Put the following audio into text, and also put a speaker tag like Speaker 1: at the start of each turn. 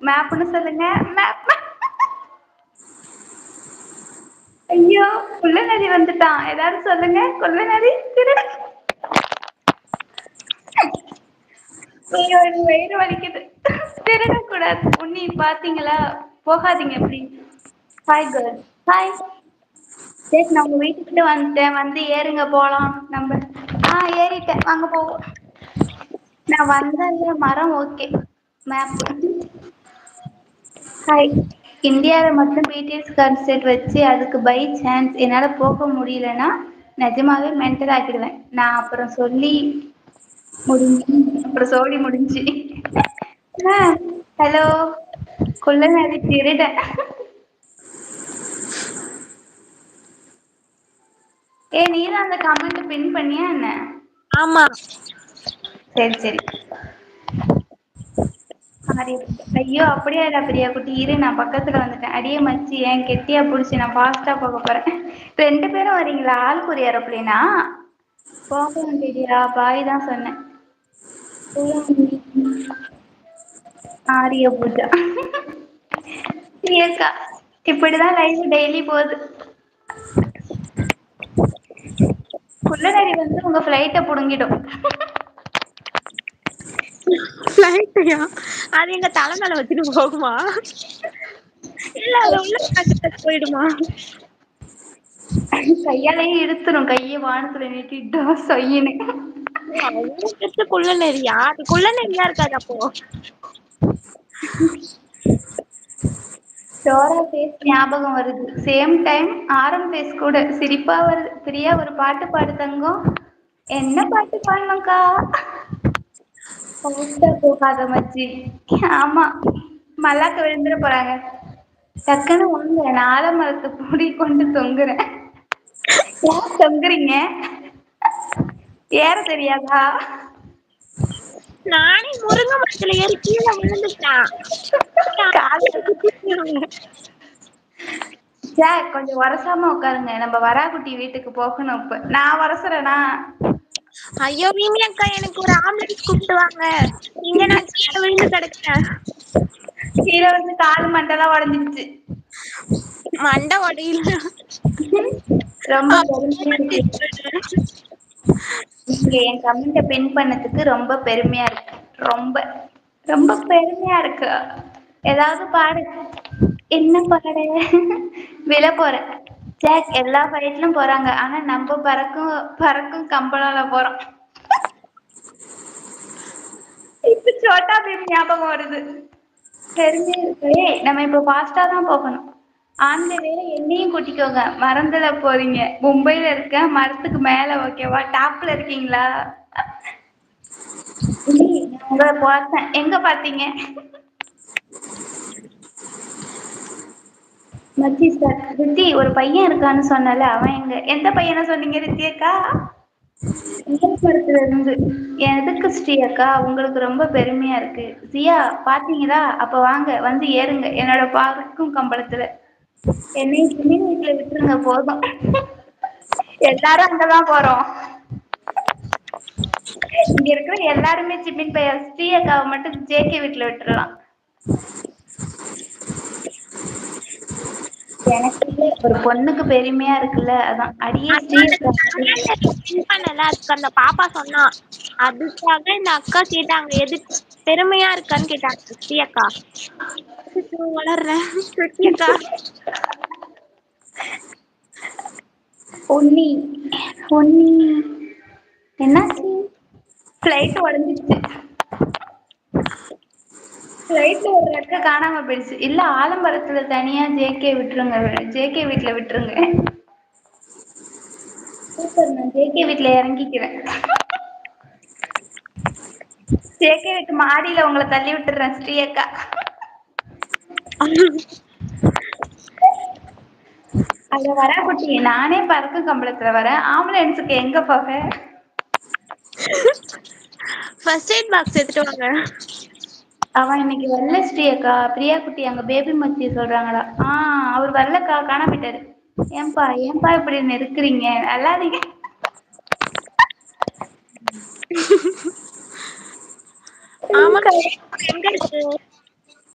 Speaker 1: மேப்ன்னு சொல்லுங்க. மேப். ஐயோ! குள்ள நரி வந்துட்டான். ஏதாவது சொல்லுங்க. குள்ள நரி திருடன். ஐயோ! எனக்கு வயிறு வலிக்குது. திருடக்கூடாது. உன்னி பாத்தீங்களா? போகாதீங்க ப்ளீஸ். Hi girl. ஹாய். சரி நான் உங்க வீட்டுக்கிட்ட வந்துட்டேன். வந்து ஏறுங்க போலாம். நம்ம ஏறிட்டேன். வாங்க போவோம். நான் வந்தேன்ல மரம் ஓகே. மேப். ஹாய். இந்தியால மட்டும் பிடிஎஸ் கான்சர்ட் வச்சு அதுக்கு பை சான்ஸ் என்னால போக முடியலன்னா நிஜமாவே மென்டல் ஆக்கிடுவேன். நான் அப்புறம் சொல்லி முடிஞ்சு அப்புறம் சோலி முடிஞ்சு. ஹலோ. குள்ள நரி திருடன். நீதான் அந்த கமெண்ட் பின் பண்ணியா என்ன?
Speaker 2: ஆமா.
Speaker 1: சரி சரி. ஐயோ அப்படியாடா பிரியா குட்டி, இரு நான் பக்கத்துல வந்துட்டேன். அடியே மச்சி ஏன் கெட்டியா புடிச்சு நான் ஃபாஸ்டா போக போறேன். 2 பேரும் வரீங்களா? ஆளுக்கு ஒரு ஏரோப்ளேனா? போக வேண்டியதியா? பாய் தான் சொன்னேன். ஆரிய பூஜா. ஏக்கா இப்படிதான் லைஃப் டெய்லி போகுது. குள்ளநரி வந்து உங்க ஃபிளைட்ட புடுங்கிடும்.
Speaker 2: ஃப்ளைட்டையா? அது எங்க தலை மேல வச்சுட்டு போகுமா? இல்ல அது உள்ள போயிடுமா?
Speaker 1: கையாலேயே இழுத்துரும். கையை வானத்துல நீட்டிட்டா சொயின்னு.
Speaker 2: அவ்வளவு பெருசு குள்ள நெறியா? அது குள்ள நெறியா இருக்காது அப்போ.
Speaker 1: டோரா ஃபேஸ் ஞாபகம் வருது. சேம் டைம் ஆரம் ஃபேஸ் கூட சிரிப்பா வருது. பிரியா ஒரு பாட்டு பாடு தங்கம். என்ன பாட்டு பாடணும்க்கா? ஃபாஸ்டா போகாத மச்சி. ஆமா, மல்லாக்க விழுந்துட போறாங்க. டக்குன்னு வாங்க, நான் ஆலமரத்தை மூடி கொண்டு தொங்குறேன். ஏன் தொங்குறீங்க? ஏற தெரியாதா?
Speaker 2: நானே முருங்கை மரத்துல ஏறி கீழே விழுந்துட்டேன்.
Speaker 1: காலு கொஞ்சம் வரசாம உட்காருங்க. நம்ம வராகுட்டி வீட்டுக்கு போகணும். இப்ப நான் வரசுறேனா?
Speaker 2: ஐயோ மீமி அக்கா, எனக்கு ஒரு ஆம்புலன்ஸ் கூப்பிட்டு வாங்க. இங்க நான் கீழே விழுந்து கிடக்குறேன்.
Speaker 1: கீழே வந்து கால் மண்டெல்லாம் உடஞ்சிருச்சு.
Speaker 2: மண்டை உடையில.
Speaker 1: ரொம்ப பெருமையா இருக்கு. நீங்க என் கமெண்ட பின் பண்ணதுக்கு ரொம்ப பெருமையா இருக்கு. ரொம்ப ரொம்ப பெருமையா இருக்கு. ஏதாவது பாடு. என்ன பாடு? விழ போறேன். ஜாக் எல்லா ஃபைட்லும் போறாங்க. ஆனா நம்ம பறக்கும் பறக்கும் கம்பளால போறோம். இப்ப சோட்டா பீம் ஞாபகம் வருது. பெருமையா இருக்கு. நம்ம இப்ப ஃபாஸ்டா தான் போகணும். ஆண்ட வேற என்னையும் கூட்டிக்கோங்க. மறந்துட போறீங்க. மும்பைல இருக்க மரத்துக்கு மேல ஓகேவா? டாப்ல இருக்கீங்களா? நான் உங்களை பார்த்தேன். எங்க பாத்தீங்க? மச்சி சார் ரித்தி ஒரு பையன் இருக்கான்னு சொன்னல, அவன் எங்க? எந்த பையனை சொன்னீங்க ரித்தி அக்கா? மரத்துல இருந்து. எதுக்கு ஸ்ரீ அக்கா? உங்களுக்கு ரொம்ப பெருமையா இருக்கு. சியா பாத்தீங்களா? அப்ப வாங்க வந்து ஏறுங்க என்னோட பார்க்கும் கம்பளத்துல. என்னையும் சின்ன வீட்டுல விட்டுருங்க போதும். எல்லாரும் அங்கதான் போறோம். இங்க இருக்கிற எல்லாருமே சிப்பின் பையன். ஸ்ரீ அக்காவை மட்டும் ஜேகே வீட்டுல விட்டுறலாம். எனக்கு ஒரு பொண்ணுக்கு பெருமையா இருக்குல்ல, அதான். அடியே ஸ்ரீ அக்கா.
Speaker 2: பண்ணல, அதுக்கு அந்த பாப்பா சொன்னா. அதுக்காக இந்த அக்கா கேட்டாங்க, எது பெருமையா இருக்கான்னு கேட்டாங்க. ஸ்ரீ அக்கா வளர்றேன். ஸ்ரீ அக்கா
Speaker 1: பொன்னி பொன்னி என்னாச்சு? பிளைட் உடஞ்சிச்சு. பிளைட்ல ஒரு ரெக்க காணாம போயிடுச்சு. இல்ல ஆலம்பரத்துல தனியா ஜேகே விட்டுருங்க. ஜேகே வீட்டுல விட்டுருங்க. சூப்பர், நான் ஜேகே வீட்டுல இறங்கிக்கிறேன். ஜேகே வீட்டு மாடியில உங்களை தள்ளி விட்டுறேன் ஸ்ரீ அக்கா. அங்க வரா குட்டி, நானே பறக்கும் கம்பளத்துல வரேன். ஆம்புலன்ஸுக்கு எங்க போக?
Speaker 2: ஃபர்ஸ்ட் எய்ட் பாக்ஸ் எடுத்துட்டு வாங்க.
Speaker 1: அவன் இன்னைக்கு வரல ஸ்ரீ அக்கா. பிரியா குட்டி அங்க பேபி மச்சி சொல்றாங்களா? அவர் வரலக்கா, காணாம போயிட்டாரு. ஏன்பா ஏன்பா இப்படி நெருக்குறீங்க? அல்லாதீங்க.
Speaker 2: ஆமா, எங்க இருக்கு?